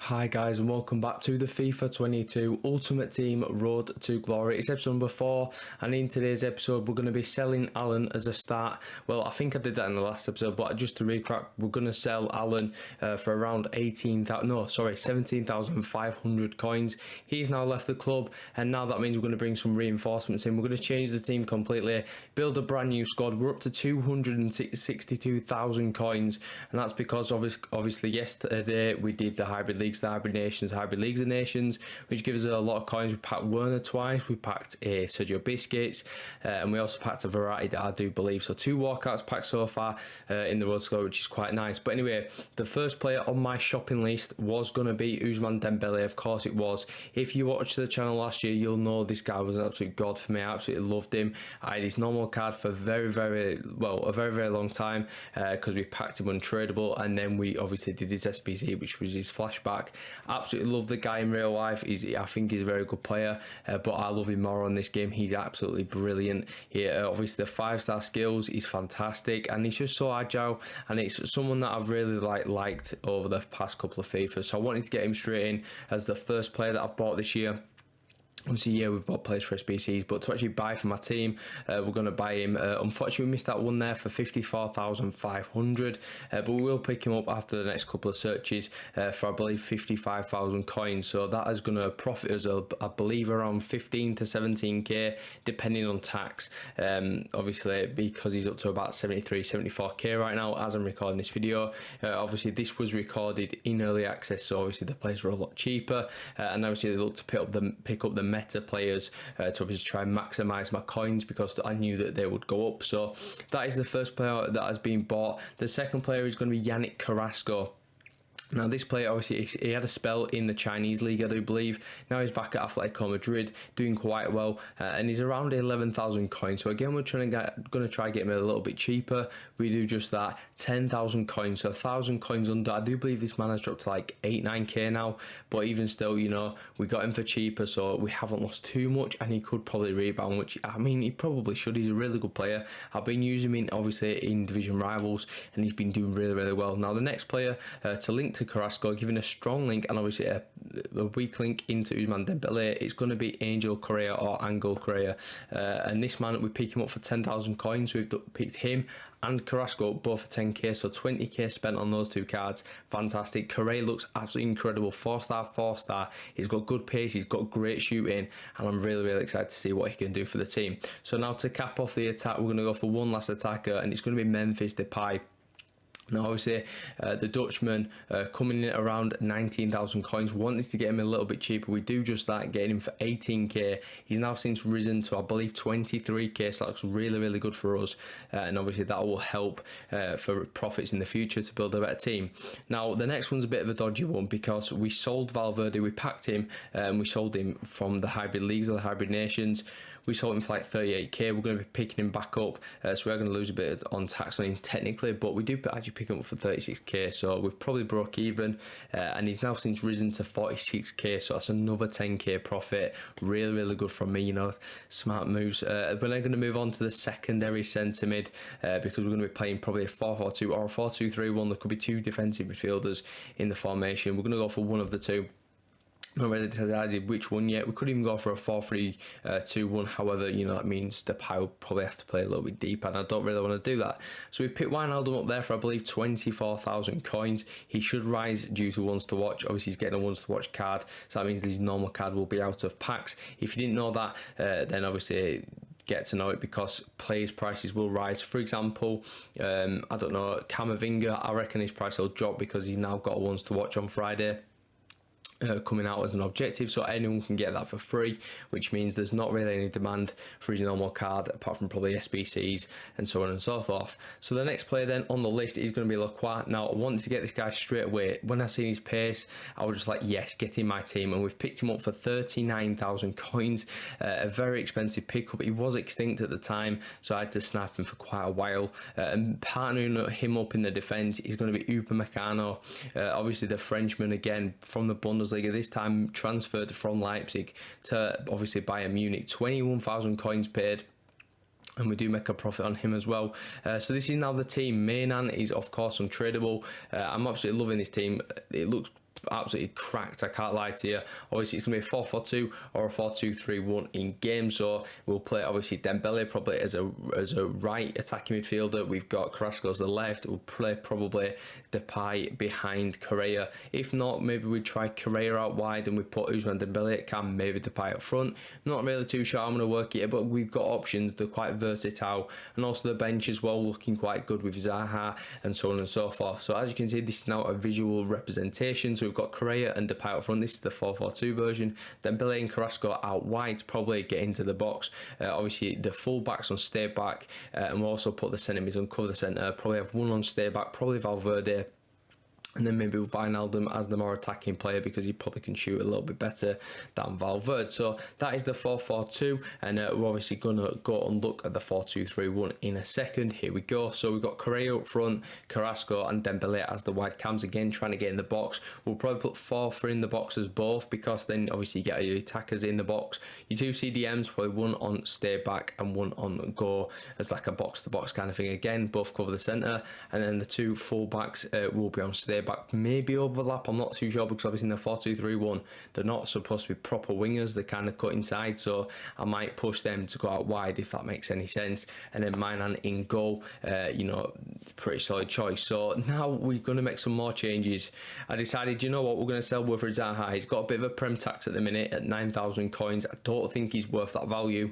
Hi guys, and welcome back to the FIFA 22 Ultimate Team Road to Glory. It's episode number 4, and in today's episode we're going to be selling Allen as a start. Well, I think I did that in the last episode, but just to recap, we're going to sell Allen for around 17,500 coins. He's now left the club, and now that means we're going to bring some reinforcements in. We're going to change the team completely, build a brand new squad. We're up to 262,000 coins, and that's because obviously yesterday we did the hybrid leagues, the hybrid nations, hybrid leagues of nations, which gives us a lot of coins. We packed Werner twice, we packed a Sergio Busquets, and we also packed a variety, I do believe. So 2 walkouts packed so far in the road to glory, which is quite nice. But anyway, the first player on my shopping list was going to be Ousmane Dembele. Of course it was. If you watched the channel last year, you'll know this guy was an absolute god for me. I absolutely loved him. I had his normal card for a very long time because we packed him untradeable, and then we obviously did his SBC, which was his flashback. Absolutely love the guy in real life. I think he's a very good player, but I love him more on this game. He's absolutely brilliant. Obviously the 5-star skills, he's fantastic, and he's just so agile, and it's someone that I've really liked over the past couple of FIFAs. So I wanted to get him straight in as the first player that I've bought this year. Obviously, yeah, we've bought players for SBCs, but to actually buy for my team, we're going to buy him. Unfortunately, we missed that one there for 54,500, but we will pick him up after the next couple of searches for, I believe, 55,000 coins. So that is going to profit us, I believe, around 15 to 17k, depending on tax. Obviously, because he's up to about 73, 74k right now as I'm recording this video. Obviously, this was recorded in early access, so obviously the players were a lot cheaper, and obviously they look to pick up the meta players to obviously try and maximize my coins because I knew that they would go up. So that is the first player that has been bought. The second player is going to be Yannick Carrasco. Now this player, obviously he had a spell in the Chinese league, I do believe. Now he's back at Atletico Madrid doing quite well, and he's around 11,000 coins. So again, we're going to try get him a little bit cheaper. We do just that, 10,000 coins, so 1,000 coins under. I do believe this man has dropped to like 8-9k now, but even still, you know, we got him for cheaper, so we haven't lost too much, and he could probably rebound, which I mean he probably should. He's a really good player. I've been using him obviously in division rivals, and he's been doing really well. Now the next player to link to Carrasco, giving a strong link and obviously a weak link into Ousmane Dembele, it's going to be Angel Correa or Angel Correa, and this man, we pick him up for 10,000 coins. So we've picked him and Carrasco both for 10k, so 20k spent on those 2 cards. Fantastic. Correa looks absolutely incredible. 4-star. He's got good pace, he's got great shooting, and I'm really excited to see what he can do for the team. So now to cap off the attack, we're going to go for one last attacker, and it's going to be Memphis Depay. Now obviously the Dutchman coming in at around 19,000 coins, wanted to get him a little bit cheaper. We do just that, getting him for 18k. He's now since risen to, I believe, 23k, so that looks really good for us, and obviously that will help for profits in the future to build a better team. Now the next one's a bit of a dodgy one because we sold Valverde. We packed him and we sold him from the hybrid leagues or the hybrid nations. We sold him for like 38k. We're going to be picking him back up, so we're going to lose a bit on tax on him technically, but we do actually pick him up for 36k, so we've probably broke even, and he's now since risen to 46k, so that's another 10k profit. Really good from me, you know, smart moves. We're then going to move on to the secondary centre mid, because we're going to be playing probably a 4-4-2 or a 4-2-3-1. There could be 2 defensive midfielders in the formation. We're going to go for one of the 2. Not really decided which one yet. We could even go for a 4-3-2-1. However, you know, that means Depay will probably have to play a little bit deeper, and I don't really want to do that. So we picked Wijnaldum up there for, I believe, 24,000 coins. He should rise due to ones to watch. Obviously, he's getting a ones to watch card, so that means his normal card will be out of packs. If you didn't know that, then obviously get to know it, because players' prices will rise. For example, I don't know, Camavinga, I reckon his price will drop because he's now got a ones to watch on Friday. Coming out as an objective, so anyone can get that for free, which means there's not really any demand for his normal card apart from probably SBCs and so on and so forth. So the next player then on the list is going to be Lacroix. Now I wanted to get this guy straight away. When I seen his pace, I was just like, yes, get in my team, and we've picked him up for 39,000 coins. A very expensive pickup. He was extinct at the time, so I had to snap him for quite a while, and partnering him up in the defence is going to be Upamecano, obviously the Frenchman again from the Bundesliga, this time transferred from Leipzig to obviously Bayern Munich. 21,000 coins paid, and we do make a profit on him as well. So this is now the team. Mainan is of course untradeable. I'm absolutely loving this team. It looks absolutely cracked, I can't lie to you. Obviously it's going to be a 4-4-2 or a 4-2-3-1 in game, so we'll play obviously Dembele probably as a right attacking midfielder. We've got Carrasco as the left. We'll play probably Depay behind Correa. If not, maybe we try Correa out wide and we put Ousmane Dembele at cam, maybe Depay up front. Not really too sure how I'm going to work it, but we've got options. They're quite versatile, and also the bench as well looking quite good with Zaha and so on and so forth. So as you can see, this is now a visual representation. So we've got Correa and Depay up front. This is the 4-4-2 version. Dembele and Carrasco out wide to probably get into the box. Obviously the full backs on stay back, and we'll also put the centre mids on cover the centre. Probably have one on stay back, probably Valverde, and then maybe Wijnaldum as the more attacking player because he probably can shoot a little bit better than Valverde. So that is the 4-4-2, and we're obviously going to go and look at the 4-2-3-1 in a second. Here we go. So we've got Correa up front, Carrasco and Dembele as the wide cams, again trying to get in the box. We'll probably put 4 in the box as both, because then obviously you get your attackers in the box. Your 2 CDMs, probably one on stay back and one on go as like a box to box kind of thing. Again, both cover the centre, and then the 2 full backs will be on stay back, maybe overlap, I'm not too sure, because obviously in the 4-2-3-1 they're not supposed to be proper wingers, they kind of cut inside, so I might push them to go out wide if that makes any sense. And then Mainan in goal, you know, pretty solid choice. So now we're going to make some more changes. I decided, you know what, we're going to sell Wilfried Zaha. He's got a bit of a prem tax at the minute at 9,000 coins. I don't think he's worth that value.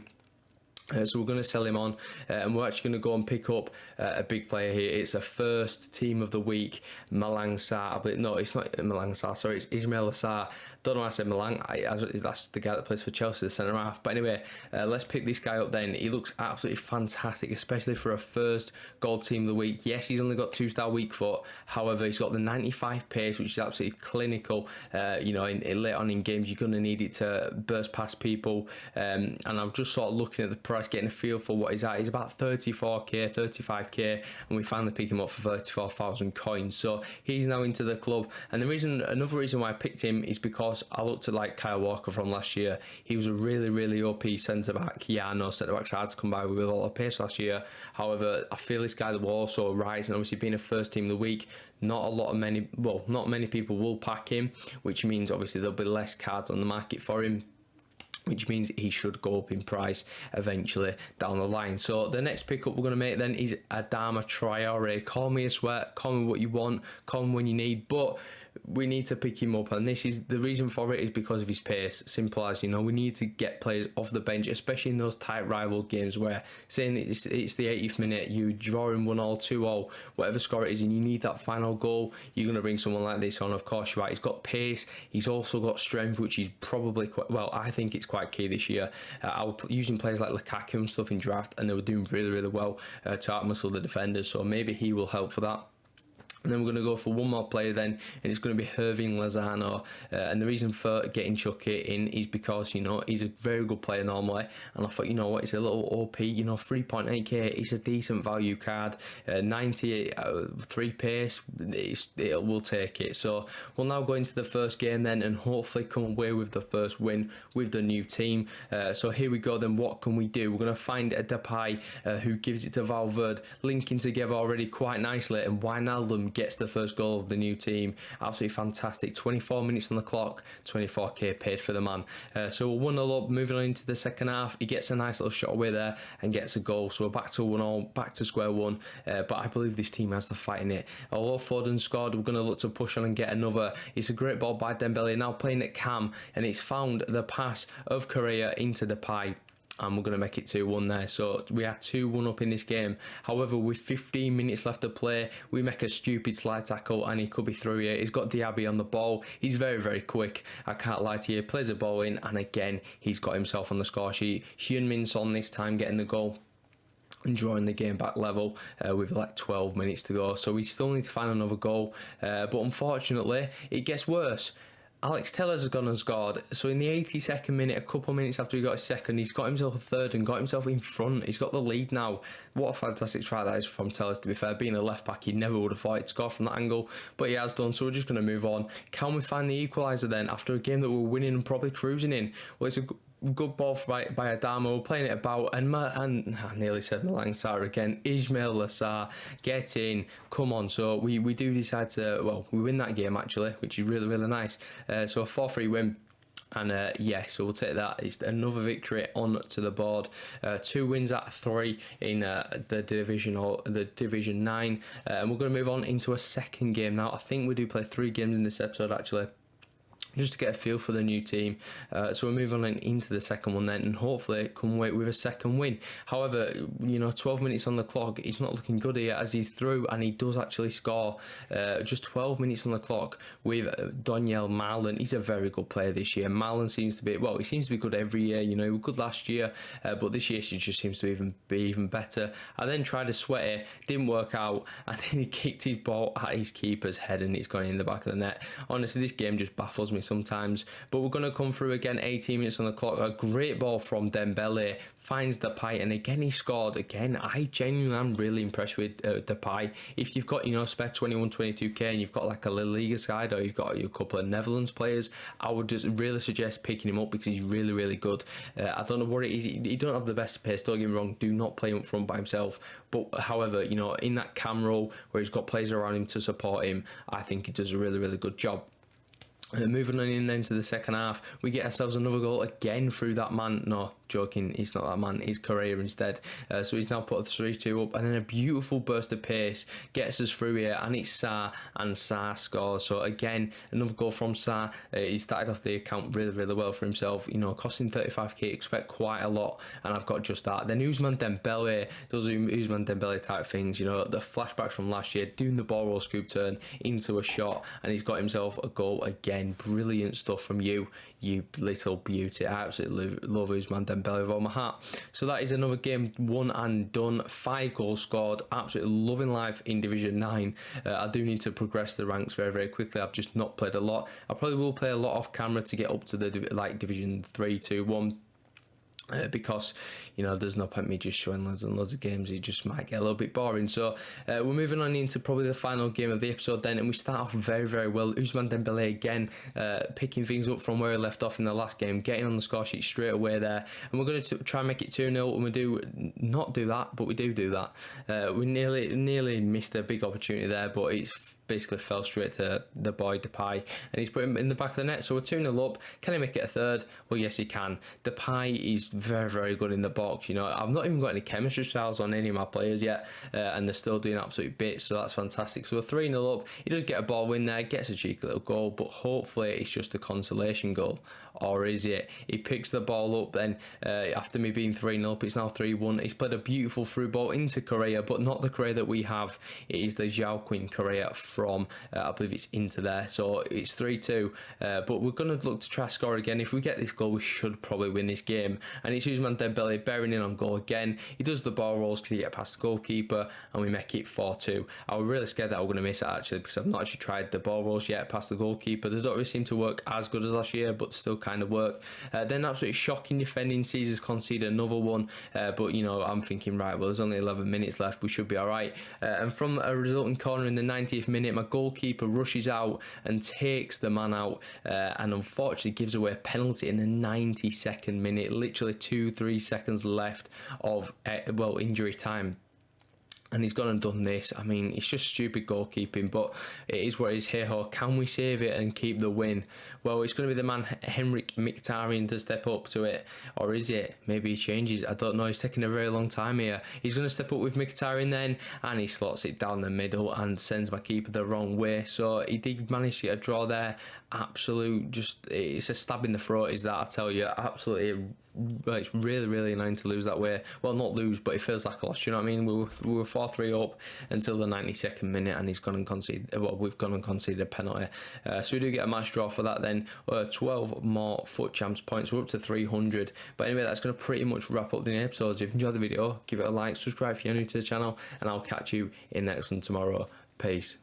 So we're going to sell him on, and we're actually going to go and pick up a big player here. It's a first team of the week, Malang Sarr. But no, it's not Malang Sarr, sorry, it's Ismail Sarr. Don't know why I said Malang. That's the guy that plays for Chelsea, the centre half. But anyway, let's pick this guy up then. He looks absolutely fantastic, especially for a first gold team of the week. Yes, he's only got 2-star weak foot. However, he's got the 95 pace, which is absolutely clinical. You know, late on in games, you're going to need it to burst past people. And I'm just sort of looking at the price, getting a feel for what he's at. He's about 34k, 35k, and we finally picked him up for 34,000 coins. So he's now into the club. And another reason why I picked him is because I looked at like Kyle Walker from last year. He was a really OP centre back. Yeah, I know centre backs hard to come by with a lot of pace last year. However, I feel this guy that will also rise, and obviously being a first team of the week, not many people will pack him, which means obviously there'll be less cards on the market for him, which means he should go up in price eventually down the line. So the next pickup we're going to make then is Adama Traore. Call me a sweat, call me what you want, call me when you need, but we need to pick him up, and this is the reason for it is because of his pace. Simple as, you know, we need to get players off the bench, especially in those tight rival games where, saying it's the 80th minute, you draw in 1-1, 2-0, whatever score it is, and you need that final goal. You're going to bring someone like this on. Of course you're right. He's got pace, he's also got strength, which is probably quite, well, I think it's quite key this year. I was using players like Lukaku and stuff in draft, and they were doing really well to outmuscle the defenders, so maybe he will help for that. And then we're going to go for one more player then, and it's going to be Hirving Lozano. And the reason for getting Chucky in is because, you know, he's a very good player normally. And I thought, you know what, it's a little OP, you know, 3.8k, it's a decent value card. 98, 3 pace, we'll take it. So we'll now go into the first game then, and hopefully come away with the first win with the new team. So here we go then, what can we do? We're going to find a Depay who gives it to Valverde, linking together already quite nicely, and Wijnaldum gets the first goal of the new team. Absolutely fantastic. 24 minutes on the clock, 24k paid for the man. So we're 1-0 up, moving on into the second half. He gets a nice little shot away there and gets a goal. So we're back to 1-0, back to square one. But I believe this team has the fight in it. Although Foden scored, we're going to look to push on and get another. It's a great ball by Dembele, now playing at cam, and it's found the pass of Correa into Depay, and we're going to make it 2-1 there. So we are 2-1 up in this game. However, with 15 minutes left to play, we make a stupid slide tackle and he could be through here. He's got Diaby on the ball. He's very quick, I can't lie to you. Plays the ball in, and again he's got himself on the score sheet. Heung-min Son this time getting the goal and drawing the game back level with like 12 minutes to go. So we still need to find another goal, but unfortunately it gets worse. Alex Tellers has gone and scored. So in the 82nd minute, a couple of minutes after he got his second, he's got himself a third and got himself in front. He's got the lead now. What a fantastic try that is from Tellers, to be fair. Being a left back, he never would have thought he'd score from that angle, but he has done. So we're just going to move on. Can we find the equaliser then after a game that we're winning and probably cruising in? Well, good ball by Adamo, playing it about, and I nearly said Malang Sarr again. Ismail Lassar, get in, come on. So we do decide to, well, we win that game actually, which is really, really nice. So a 4-3 win. And yeah, so we'll take that. It's another victory on to the board. 2 wins out of 3 in the Division 9. And we're going to move on into a second game now. I think we do play 3 games in this episode actually, just to get a feel for the new team. So we're moving on into the second one then, and hopefully come away with a second win. However, 12 minutes on the clock, he's not looking good here as he's through, and he does actually score. Just 12 minutes on the clock with Donyell Malen. He's a very good player this year. Malen seems to be, well, he seems to be good every year. He was good last year, but this year he just seems to be even better. I then tried to sweat it, didn't work out, and then he kicked his ball at his keeper's head, and it's gone in the back of the net. Honestly, this game just baffles me sometimes, but we're going to come through again. 18 minutes on the clock, a great ball from Dembele, finds Depay, and again he scored again. I genuinely am really impressed with Depay. If you've got spare 21-22k and you've got like a La Liga side, or you've got a couple of Netherlands players, I would just really suggest picking him up because he's really, really good. I don't know what it is, he don't have the best pace, don't get me wrong, do not play him up front by himself, but however, in that cam role where he's got players around him to support him, I think he does a really, really good job. Moving on in then to the second half, we get ourselves another goal again through that man. No, joking, he's not that man, he's Correa instead. So he's now put a 3-2 up, and then a beautiful burst of pace gets us through here, and it's Sarr, and Sarr scores. So again, another goal from Sarr. He started off the account really, really well for himself, costing 35k, expect quite a lot, and I've got just that. Then Ousmane Dembele does Ousmane Dembele type things, the flashbacks from last year, doing the ball roll scoop turn into a shot, and he's got himself a goal again. Brilliant stuff from you little beauty. I absolutely love Ousmane Dembele with all my heart. So that is another game won and done. 5 goals scored. Absolutely loving life in Division 9. I do need to progress the ranks very, very quickly. I've just not played a lot. I probably will play a lot off camera to get up to the Division 3, 2, 1. Because there's no point me just showing loads and loads of games, it just might get a little bit boring. So we're moving on into probably the final game of the episode then, and we start off very, very well. Ousmane Dembele again, picking things up from where he left off in the last game, getting on the score sheet straight away there, and we're going to try and make it 2-0, and we do not do that, but we do that. We nearly missed a big opportunity there, but it's basically fell straight to the boy Depay, and he's put him in the back of the net. So we're 2-0 up. Can he make it a third? Well, yes, he can. Depay is very, very good in the box. I've not even got any chemistry trials on any of my players yet, and they're still doing absolute bits, so that's fantastic. So we're 3-0 up. He does get a ball win there, gets a cheeky little goal, but hopefully it's just a consolation goal. Or is it? He picks the ball up then after me being 3-0 up, it's now 3-1. He's played a beautiful through ball into Correa, but not the Correa that we have. It is the João Quinn Correa from, I believe it's into there. So it's 3-2, but we're going to look to try to score again. If we get this goal, we should probably win this game. And it's Ousmane Dembele bearing in on goal again. He does the ball rolls because he gets past the goalkeeper, and we make it 4-2. I was really scared that I was going to miss it actually, because I've not actually tried the ball rolls yet past the goalkeeper. They don't really seem to work as good as last year, but still kind of work. Then absolutely shocking defending sees us concede another one, but I'm thinking, right, well, there's only 11 minutes left, we should be alright. And from a resulting corner in the 90th minute, my goalkeeper rushes out and takes the man out, and unfortunately gives away a penalty in the 92nd minute, literally 2-3 seconds left of injury time. And he's gone and done this. I mean, it's just stupid goalkeeping, but it is what it is. Hey ho, can we save it and keep the win? Well, it's going to be the man Henrik Mkhitaryan to step up to it, or is it? Maybe he changes. I don't know. He's taking a very long time here. He's going to step up with Mkhitaryan then, and he slots it down the middle and sends my keeper the wrong way. So he did manage to get a draw there. Absolute, it's a stab in the throat, is that, I tell you. Absolutely. It's really, really annoying to lose that way. Well, not lose, but it feels like a loss. You know what I mean? We were 4-3 up until the 92nd minute, and he's gone and conceded. Well, we've gone and conceded a penalty. So we do get a match draw for that. Then 12 more FUT Champs points. We're up to 300. But anyway, that's going to pretty much wrap up the episode. So if you enjoyed the video, give it a like, subscribe if you're new to the channel, and I'll catch you in the next one tomorrow. Peace.